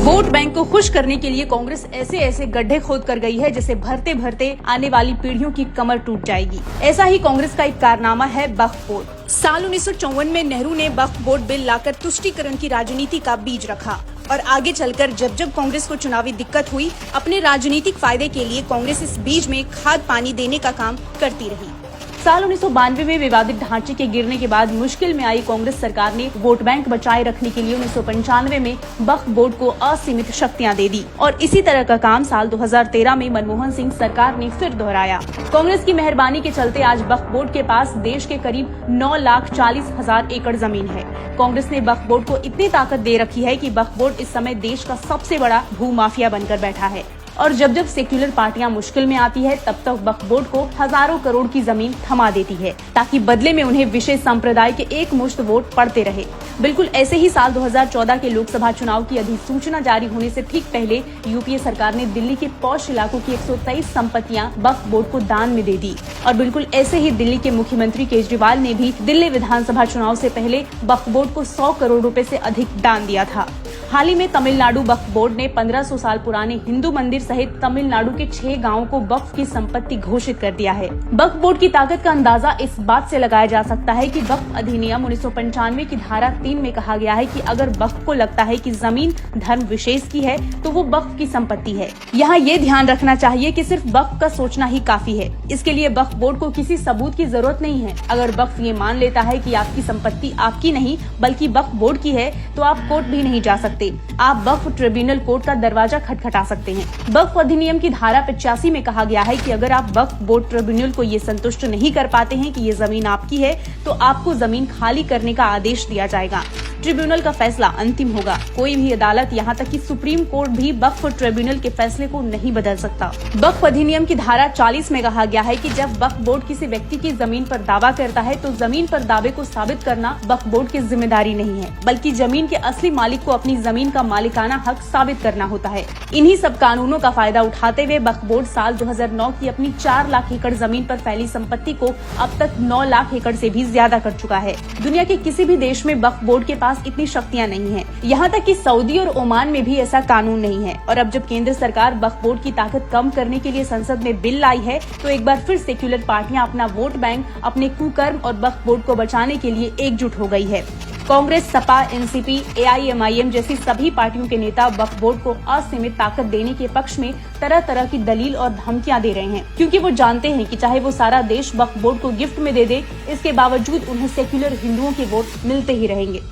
Vote bank को खुश करने के लिए कांग्रेस ऐसे ऐसे गड्ढे खोद कर गई है जिसे भरते भरते आने वाली पीढ़ियों की कमर टूट जाएगी। ऐसा ही कांग्रेस का एक कारनामा है वक्फ बोर्ड। साल 1954 में नेहरू ने वक्फ बोर्ड बिल लाकर तुष्टीकरण की राजनीति का बीज रखा और आगे चलकर जब जब कांग्रेस को चुनावी दिक्कत हुई, अपने राजनीतिक फायदे के लिए कांग्रेस इस बीज में खाद पानी देने का काम करती रही। साल 1992 में विवादित ढांचे के गिरने के बाद मुश्किल में आई कांग्रेस सरकार ने वोट बैंक बचाए रखने के लिए 1995 में वक्फ बोर्ड को असीमित शक्तियां दे दी और इसी तरह का काम साल 2013 में मनमोहन सिंह सरकार ने फिर दोहराया। कांग्रेस की मेहरबानी के चलते आज वक्फ बोर्ड के पास देश के करीब 9,40,000 एकड़ जमीन है। कांग्रेस ने वक्फ बोर्ड को इतनी ताकत दे रखी है कि वक्फ बोर्ड इस समय देश का सबसे बड़ा भूमाफिया बनकर बैठा है और जब जब सेक्युलर पार्टियां मुश्किल में आती है तब तक वक्फ बोर्ड को हजारों करोड़ की जमीन थमा देती है ताकि बदले में उन्हें विशेष संप्रदाय के एक मुश्त वोट पड़ते रहे। बिल्कुल ऐसे ही साल 2014 के लोकसभा चुनाव की अधिसूचना जारी होने से ठीक पहले यूपीए सरकार ने दिल्ली के पॉश इलाकों की 123 संपत्तियां वक्फ बोर्ड को दान में दे दी और बिल्कुल ऐसे ही दिल्ली के मुख्यमंत्री केजरीवाल ने भी दिल्ली विधानसभा चुनाव से पहले वक्फ बोर्ड को 100 करोड़ रुपए से अधिक दान दिया था। हाल ही में तमिलनाडु वक्फ बोर्ड ने 1500 साल पुराने हिंदू मंदिर सहित तमिलनाडु के 6 गांवों को वक्फ की संपत्ति घोषित कर दिया है। वक्फ बोर्ड की ताकत का अंदाजा इस बात से लगाया जा सकता है कि वक्फ अधिनियम 1995 की धारा 3 में कहा गया है कि अगर वक्फ को लगता है कि जमीन धर्म विशेष की है तो वो वक्फ की संपत्ति है। यहाँ ये ध्यान रखना चाहिए कि सिर्फ वक्फ का सोचना ही काफी है। इसके लिए वक्फ बोर्ड को किसी सबूत की जरूरत नहीं है। अगर वक्फ ये मान लेता है कि आपकी संपत्ति आपकी नहीं बल्कि वक्फ बोर्ड की है तो आप कोर्ट भी नहीं जा सकते। आप वक्फ ट्रिब्यूनल कोर्ट का दरवाजा खटखटा सकते हैं। वक्फ अधिनियम की धारा 85 में कहा गया है कि अगर आप वक्फ बोर्ड ट्रिब्यूनल को ये संतुष्ट नहीं कर पाते हैं कि ये जमीन आपकी है तो आपको जमीन खाली करने का आदेश दिया जाएगा। ट्रिब्यूनल का फैसला अंतिम होगा। कोई भी अदालत यहाँ तक कि सुप्रीम कोर्ट भी वक्फ ट्रिब्यूनल के फैसले को नहीं बदल सकता। वक्फ अधिनियम की धारा 40 में कहा गया है कि जब वक्फ बोर्ड किसी व्यक्ति की जमीन पर दावा करता है तो जमीन पर दावे को साबित करना वक्फ बोर्ड की जिम्मेदारी नहीं है बल्कि जमीन के असली मालिक को अपनी जमीन का मालिकाना हक साबित करना होता है। इन्हीं सब कानूनों का फायदा उठाते हुए वक्फ बोर्ड साल 2009 की अपनी 4 लाख एकड़ जमीन पर फैली संपत्ति को अब तक 9 लाख एकड़ से भी ज्यादा कर चुका है। दुनिया के किसी भी देश में वक्फ बोर्ड के पास इतनी शक्तियां नहीं हैं। यहाँ तक कि सऊदी और ओमान में भी ऐसा कानून नहीं है। और अब जब केंद्र सरकार वक्फ बोर्ड की ताकत कम करने के लिए संसद में बिल लाई है तो एक बार फिर सेक्युलर पार्टियां अपना वोट बैंक अपने कुकर्म और वक्फ बोर्ड को बचाने के लिए एकजुट हो गई है। कांग्रेस, सपा, एनसीपी, एआईएमआईएम जैसी सभी पार्टियों के नेता वक्फ बोर्ड को असीमित ताकत देने के पक्ष में तरह तरह की दलील और धमकियां दे रहे हैं क्योंकि वो जानते हैं कि चाहे वो सारा देश वक्फ बोर्ड को गिफ्ट में दे दे, इसके बावजूद उन्हें सेक्युलर हिंदुओं के वोट मिलते ही रहेंगे।